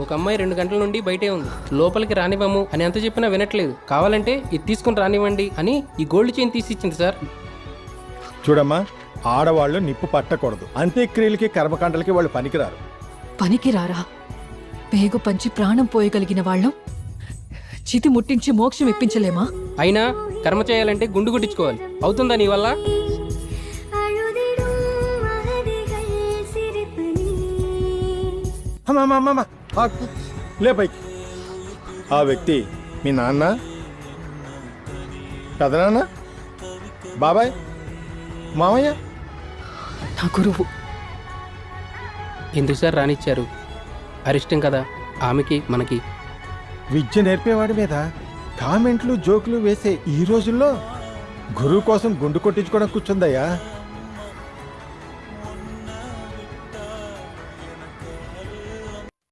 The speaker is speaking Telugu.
ఒక అమ్మాయి 2 గంటల నుండి బయటే ఉంది. లోపలికి రానివ్వము అని ఎంత చెప్పినా వినట్లేదు. కావాలంటే ఇది తీసుకుని రానివ్వండి అని ఈ గోల్డ్ చైన్ తీసి ఇచ్చింది సార్. చూడమ్మా, ఆడవాళ్ళు నిప్పు పట్టకూడదు. అంత్యక్రియలకి కర్మకాండలకి వాళ్ళు పనికిరారు. పనికిరారా? పేగు పంచి ప్రాణం పోయగలిగిన వాళ్ళం చితి ముట్టించి మోక్షం ఇప్పించలేమా? అయినా కర్మ చేయాలంటే గుండు గుట్టించుకోవాలి. అవుతుందా నీ వల్ల? అమ్మా లే పైకి. ఆ వ్యక్తి మీ నాన్న, పెదనాన్న, బాబాయ్, మామయ్య. నా గురువు. ఎందుకు సార్ రానిచ్చారు? అరిష్టం కదా ఆమెకి మనకి. విద్య నేర్పేవాడి మీద కామెంట్లు జోకులు వేసే ఈ రోజుల్లో గురువు కోసం గుండు కొట్టించుకోవడం కూర్చుందయ్యా.